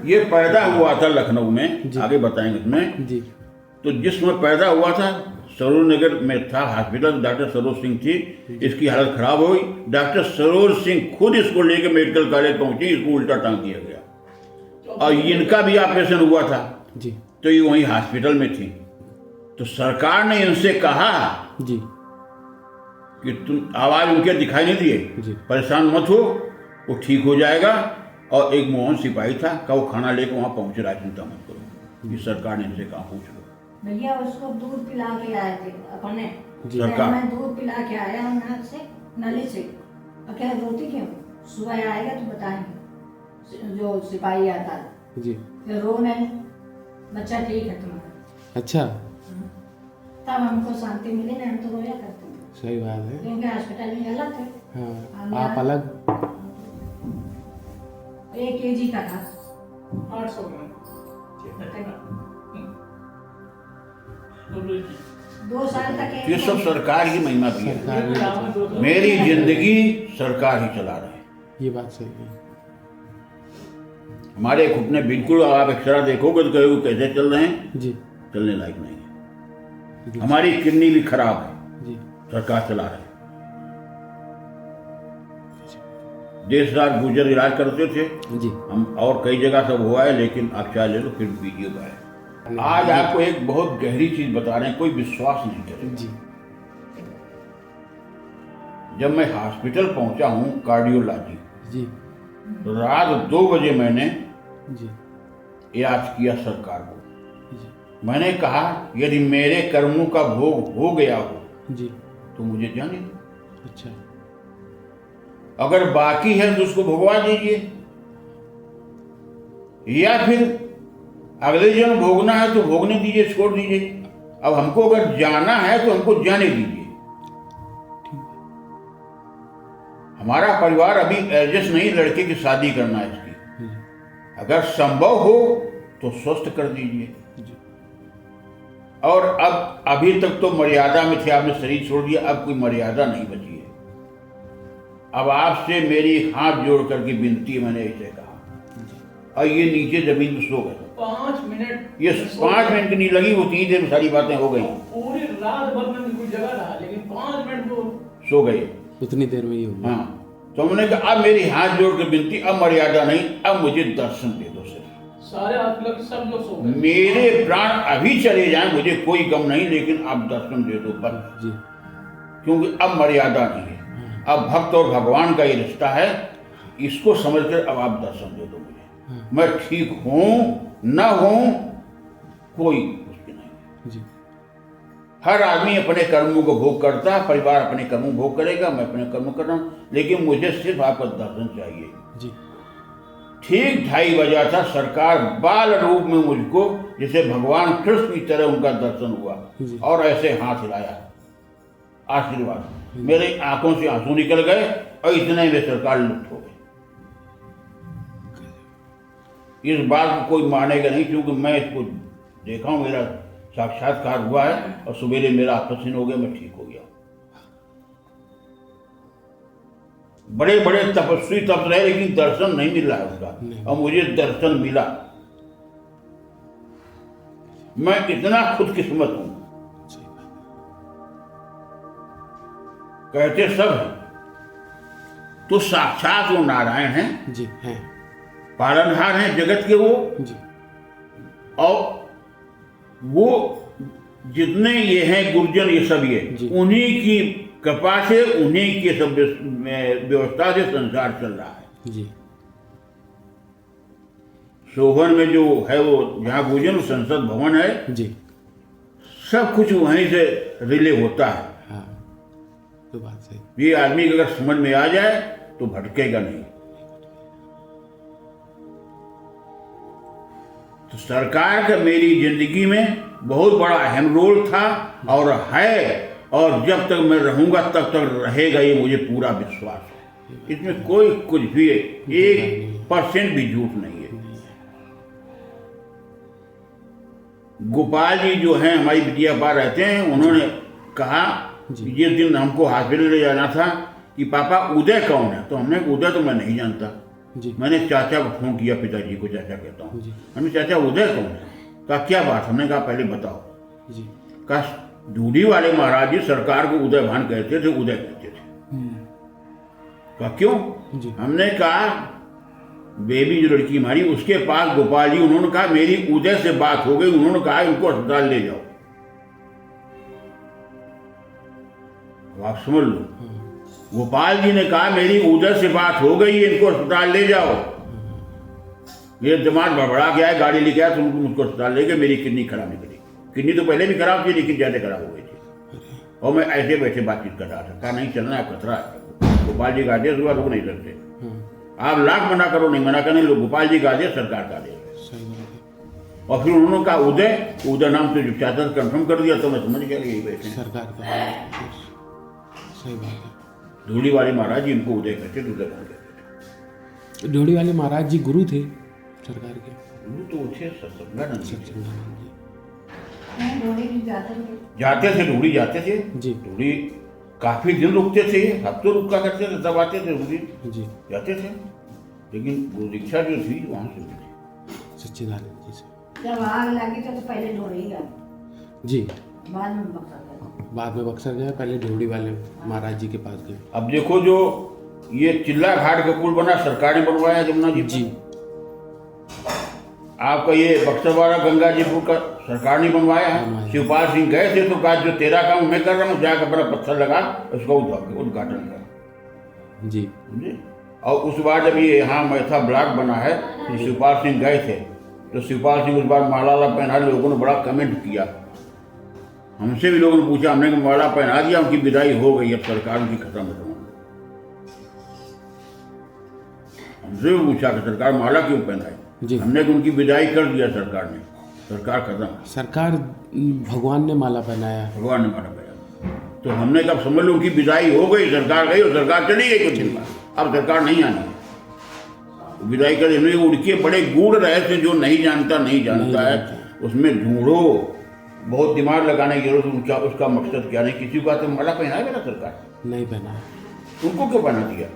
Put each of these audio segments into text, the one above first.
ये पैदा हुआ था लखनऊ में, आगे बताएंगे इसमें जी। तो जिसमें पैदा हुआ था सरोज नगर में था हॉस्पिटल, डॉक्टर सरोज सिंह थी। इसकी हालत खराब हो गई, डॉक्टर सरोज सिंह खुद इसको लेके मेडिकल कॉलेज पहुंची, इसको उल्टा टांग दिया गया और इनका भी ऑपरेशन हुआ था जी। तो ये वहीं हॉस्पिटल में थी। तो सरकार ने इनसे कहा जी। कि तुम आवाज उनके दिखाई नहीं दिए, जी। परेशान मत हो, वो ठीक हो जाएगा। और एक मोहन सिपाही था का वो खाना लेकर वहां पहुंच रहा है, चिंता मत करो। ये सरकार ने इनसे कहा पूछ लो। भैया उसको दूध पिला के आए थे अपने, सरकार मैं दूध पिला के आया हूँ नाक से, नली से। क्या रोती क्यों? सुबह आएगा तो बताएंगे जो सिपाही आता है। जी। फिर रो नहीं, बच्चा ठीक है तुम्हारा। अच्छा, तब हमको शांति मिली ना, हम तो रोया करते थे सही बात है। क्योंकि हॉस्पिटल में अलग थे। हाँ, आप अलग। 1 kg का था, 800 ग्राम। 2 साल तक ये सब सरकार की महिमा भी है। सरकार ने मेरी जिंदगी सरकार ही चला रहे हैं। ये बात सही है। हमारे घुटने बिल्कुल, आप एक्सरा देखोगे तो कहोगे कैसे चल रहे हैं, जी। चलने लायक नहीं है। हमारी किडनी भी खराब है, जी। सरकार चला रहे हैं। देश रात गुजर इलाज करते थे जी। हम, और कई जगह सब हुआ है, लेकिन आप चाहे ले लो फिर वीडियो का है। आज आपको एक बहुत गहरी चीज बता रहे हैं, कोई विश्वास नहीं करे। जी। जब मैं हॉस्पिटल पहुंचा हूं कार्डियोलॉजी, जी। तो रात 2 बजे मैंने जी। याद किया सरकार को। जी। मैंने कहा यदि मेरे कर्मों का भोग हो गया हो जी। तो मुझे जाने दो, अच्छा। अगर बाकी है तो उसको भोगवा दीजिए, या फिर अगले जन्म भोगना है तो भोगने दीजिए, छोड़ दीजिए। अब हमको अगर जाना है तो हमको जाने दीजिए। हमारा परिवार अभी एडजस्ट नहीं, लड़के की शादी करना है इसकी, अगर संभव हो तो स्वस्थ कर दीजिए। और अब अभी तक तो मर्यादा में थे, आपने शरीर छोड़ दिया, अब कोई मर्यादा नहीं बची है। अब आपसे मेरी हाथ जोड़ करके विनती है, मैंने ऐसे कहा, और ये नीचे जमीन में सो गए। 5 मिनट, ये 5 मिनट की नहीं लगी, वो 3 देर में सारी बातें हो गई। पूरी रात भर में कोई जगह रहा, लेकिन 5 मिनट तो सो गए। उतनी देर में ही हो गया। हाँ, तो हमने कहा अब मेरी हाथ जोड़ के विनती, अब मर्यादा नहीं, अब मुझे दर्शन दे दो सिर्फ। सारे आप लोग सब लोग सो गए। मेरे प्राण अभी चले जाएं, मुझे कोई गम नहीं, लेकिन आप दर्शन दे दो बस, जी। क्योंकि अब मर्यादा नहीं है। अब भक्त और भगवान का ये रिश्ता है, इसको समझकर अब आप दर्शन दे दो मुझे। मैं ठीक हूं न हूं कोई उसकी नहीं। जी। हर आदमी अपने कर्मों को भोग करता है, परिवार अपने कर्मों को भोग करेगा, मैं अपने कर्म कर रहा हूं, लेकिन मुझे सिर्फ आपका दर्शन चाहिए। जी। ठीक 2:30 बजा था, सरकार बाल रूप में मुझको जैसे भगवान कृष्ण की तरह उनका दर्शन हुआ और ऐसे हाथ हिलाया, आशीर्वाद। मेरे आंखों से आंसू निकल गए और इतने में सरकार लुप्त हो गई। इस बात को कोई मानेगा नहीं, क्योंकि मैं इसको देखा हूं, मेरा साक्षात्कार हुआ है और सवेरे मेरा ऑपरेशन हो गया, मैं ठीक हो गया। बड़े बड़े तपस्वी तप रहे, लेकिन दर्शन नहीं मिल रहा है उसका, और मुझे दर्शन मिला। मैं इतना खुदकिस्मत हूं। कहते सब हैं, तो साक्षात वो नारायण हैं, जी हैं, पालनहार हैं जगत के वो। जी। और वो जितने ये हैं गुरुजन, ये सब ये उन्हीं की कृपा से, उन्हीं के सब व्यवस्था से संसार चल रहा है। जी। सोहन में जो है वो जहाँ गुरुजन संसद भवन है, जी। सब कुछ वहीं से रिले होता है। हाँ, तो बात सही। ये आदमी अगर समझ में आ जाए तो भटकेगा नहीं। तो सरकार का मेरी जिंदगी में बहुत बड़ा अहम रोल था और है, और जब तक मैं रहूंगा तब तक रहेगा, ये मुझे पूरा विश्वास है। इसमें कोई कुछ भी 1% भी झूठ नहीं है। गोपाल जी जो हैं हमारी विद्या पार रहते हैं, उन्होंने कहा जिस दिन हमको हॉस्पिटल ले जाना था कि पापा उदय कौन है, तो हमने उदय तो मैं नहीं जानता। जी मैंने चाचा को फोन किया, पिताजी को चाचा कहता हूँ। जी हमने चाचा उदय कौन है? कहा क्या बात? हमने कहा पहले बताओ। जी कहा ढूढ़ी वाले महाराज जी सरकार को उदय भान कहते थे, उदय कहते थे। कहा क्यों? जी हमने कहा बेबी जो लड़की मारी उसके पास गोपाल जी, उन्होंने कहा मेरी उदय से बात हो गई, उन्होंने कहा इनको अस्पताल ले जाओ। आप समझ लो, गोपाल जी ने कहा मेरी उदय से बात हो गई, इनको अस्पताल ले जाओ। मेरे दिमाग बड़बड़ा गया है, गाड़ी लेके आया, तुम मुझको अस्पताल ले गए, मेरी किडनी खराब निकली। किडनी तो पहले भी खराब थी लेकिन ज्यादा खराब हो गई थी। और मैं ऐसे बैठे बातचीत कर रहा था, कहा नहीं चलना है, खतरा है। गोपाल जी का आदेश हुआ, रुक नहीं सकते। आप लाख मना करो, नहीं मना करने लोग। गोपाल जी का आदेश, सरकार का आदेश है। सही बात है। और फिर उन्होंने कहा उदय नाम से जो चाहता था कंफर्म कर दिया, तो मैं समझ गया यही बैठे हैं। सरकार का सही बात है। धूड़ी वाले महाराज जी इनको उदय कहते थे, उदय कौन कहते थे? ढोड़ी वाले महाराज जी गुरु थे सरकार के। गुरु तो थे सत्संगानंद जी। सच्चिदानंद जी। नहीं, ढोली भी जाते थे। जाते थे, धूड़ी जाते थे। जी धूड़ी काफी दिन रुकते थे, हफ्तों रुका करते थे, तब आते थे। धूड़ी जी जाते थे, लेकिन गुरु दीक्षा जो थी वहां से हुई थी। सच्चिदानंद जी से। जब आग लगी तो पहले ढोली गया, जी बाद में बक्सर गया। बाद में बक्सर गए, पहले ढोड़ी वाले महाराज जी के पास गए। अब देखो जो ये चिल्ला घाट का पुल बना, सरकार ने बनवाया जमुना जी जी आपका ये बक्सर वाला गंगा जी पुल का सरकार ने बनवाया है। शिवपाल सिंह गए थे तो कहा जो तेरा काम मैं कर रहा हूँ, जाकर बड़ा पत्थर लगा उसका उद्घाटन कर। जी समझे? और उस बार जब ये यहाँ मैथा ब्लॉक बना है, शिवपाल सिंह गए थे, तो शिवपाल सिंह उस बार माला पहना, लोगों ने बड़ा कमेंट किया। हमसे भी लोगों ने पूछा, हमने माला पहना दिया, उनकी विदाई हो गई, अब सरकार उनकी खत्म हो। हमसे भी पूछा कि सरकार माला क्यों पहनाई? जी हमने कि उनकी विदाई कर दिया सरकार ने, सरकार खत्म। सरकार भगवान ने माला पहनाया। भगवान ने माला पहनाया, तो हमने कहा समझ लो उनकी विदाई हो गई, सरकार गई और सरकार चली गई कुछ दिन बाद, अब सरकार नहीं आनी है। विदाई कर देने उनके बड़े गूढ़ रहस्य जो नहीं जानता है, उसमें ढूंढो, बहुत दिमाग लगाने की जरूरत। उसका मकसद क्या? नहीं किसी को आते माला पहनाएगा ना सरकार? नहीं पहनाया। उनको क्यों पहना दिया?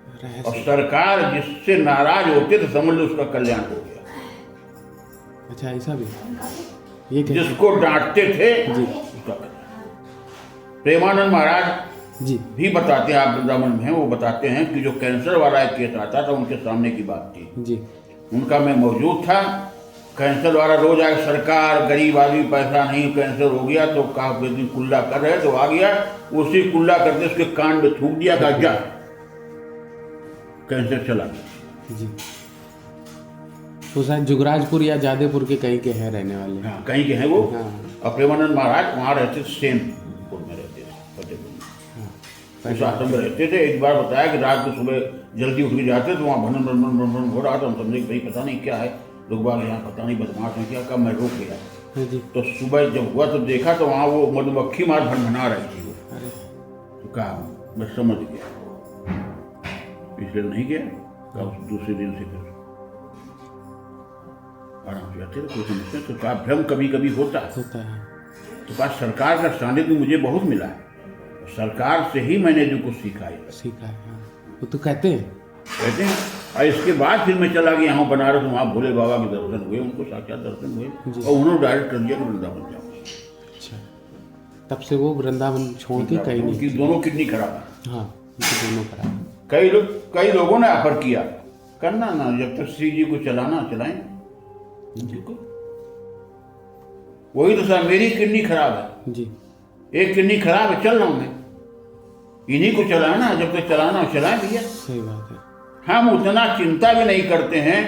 और रहस्य। सरकार जिससे नाराज होते तो समझ लो उसका कल्याण हो गया। अच्छा ऐसा भी ये कैसे? जिसको डांटते थे जी उसका कल्याण। प्रेमानंद महाराज जी भी बताते हैं, आप वृंदावन में हैं, वो बताते हैं कि जो कैंसर वाला एक केस आता था उनके सामने की बात थी। जी उनका मैं मौजूद था। कैंसर वाला रोज आया, सरकार गरीब आदमी पैसा नहीं, कैंसर हो गया, तो कहा दिन कुल्ला कर रहे तो आ गया, उसी कुल्ला करके उसके कान में थूक दिया, कहा जा, कैंसर चला गया। जी वो शायद जुगराजपुर या जादेपुर के कहीं के हैं रहने वाले। हाँ कहीं के हैं वो। हाँ और प्रेमानंद महाराज वहाँ रहते थे, सेमपुर में रहते थे, फतेहपुर में। हाँ उस आश्रम में रहते थे। एक बार बताया कि रात को सुबह जल्दी उठ के जाते तो वहाँ भनन भनन भनन भनन हो रहा था। हम समझे भाई पता नहीं क्या है, लोग बाग यहाँ पता नहीं बदमाश है क्या, कब मैं रोक गया। हाँ जी। तो सुबह जब हुआ तो देखा तो वहाँ वो मधुमक्खी मार भनभना रही थी वो। अरे तो कहा मैं समझ गया, इसलिए नहीं गया। कहा दूसरे दिन से फिर आराम से आते थे, कोई समस्या। तो कहा भ्रम कभी कभी होता है। होता है। तो कहा सरकार का सानिध्य मुझे बहुत मिला है, सरकार से ही मैंने जो कुछ सीखा है। सीखा है। हाँ वो तो कहते हैं। कहते हैं। और इसके बाद फिर मैं चला गया हूँ बनारस, वहाँ भोले बाबा के दर्शन हुए, उनको साक्षात दर्शन हुए, जी। और उन्होंने डायरेक्ट कर दिया कि वृंदावन जाओ। अच्छा तब से वो वृंदावन छोड़ के कहीं नहीं। उनकी दोनों किडनी खराब है। हाँ उनके दोनों खराब। कई लोगों ने ऑफर किया, करना ना, जब तक श्री जी को चलाना चलाएं। बिल्कुल वही तो सर, मेरी किडनी खराब है, जी एक किडनी खराब है, चल रहा हूं मैं, इन्हीं को चलाना, जब तक चलाना चलाएं भैया। सही बात है। हम उतना चिंता भी नहीं करते हैं।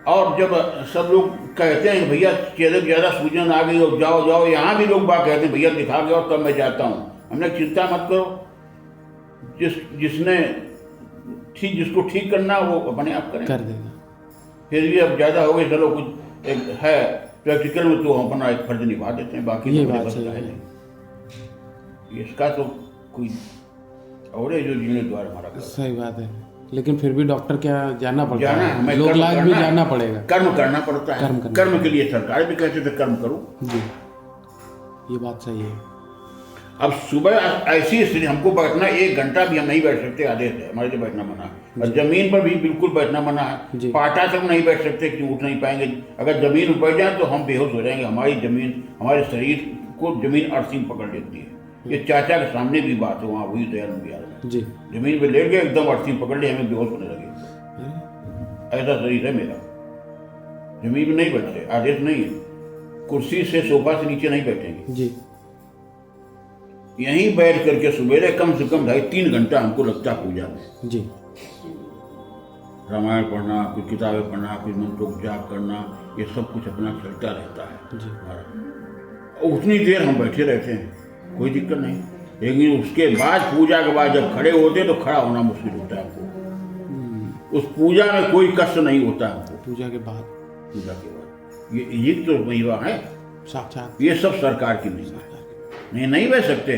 और जब सब लोग कहते हैं भैया चेहरे ज़्यादा सूजन आ गई और जाओ जाओ, यहाँ भी लोग बात कहते हैं भैया दिखा गया और तब मैं जाता हूँ। हमने चिंता मत करो, जिसको ठीक करना वो अपने आप करें, कर देगा। फिर भी अब ज़्यादा हो गए, चलो कुछ एक है प्रैक्टिकल में तो हम अपना एक फर्ज निभा देते हैं, बाकी ये तो बात बस सही है है। नहीं। इसका तो कोई और है जो जीने द्वारा हमारा कर। सही बात है। लेकिन फिर भी डॉक्टर क्या जाना पड़ता जाना है, हमें, लोग कर्म लाग भी करना है। जाना पड़ेगा। कर्म करना पड़ता है। कर्म करना कर्म के लिए सरकार भी कहते थे कर्म करो। जी ये बात सही है। अब सुबह ऐसी स्थिति, हमको बैठना 1 घंटा भी हम नहीं बैठ सकते, आधे से हमारे लिए बैठना मना है। और जमीन पर भी बिल्कुल बैठना मना जी। है, पाटा तक नहीं बैठ सकते कि उठ नहीं पाएंगे। अगर जमीन पर बैठ जाए तो हम बेहोश हो जाएंगे, हमारी जमीन हमारे शरीर को जमीन अर्थिंग पकड़ लेती है। ये चाचा के सामने भी बात है, वहाँ हुई दयानंद बिहार में, जी जमीन पे लेट गए, एकदम अर्थिंग पकड़ ली, हमें बेहोश होने लगे। ऐसा शरीर है मेरा, जमीन में नहीं बैठते, आदेश नहीं है, कुर्सी से सोफा से नीचे नहीं बैठेंगे। जी यहीं बैठ करके सवेरे कम से कम 2.5-3 घंटा हमको लगता है पूजा में। जी रामायण पढ़ना, कुछ किताबें पढ़ना, कुछ मंत्रोपचार करना, ये सब कुछ अपना चलता रहता है जी हमारा। और उतनी देर हम बैठे रहते हैं, कोई दिक्कत नहीं। लेकिन उसके बाद, पूजा के बाद जब खड़े होते हैं तो खड़ा होना मुश्किल होता है हमको। उस पूजा में कोई कष्ट नहीं होता हमको। पूजा के बाद पूजा के बाद ये तो महिमा है, साक्षात ये सब सरकार की महिमा है। नहीं बैठ सकते।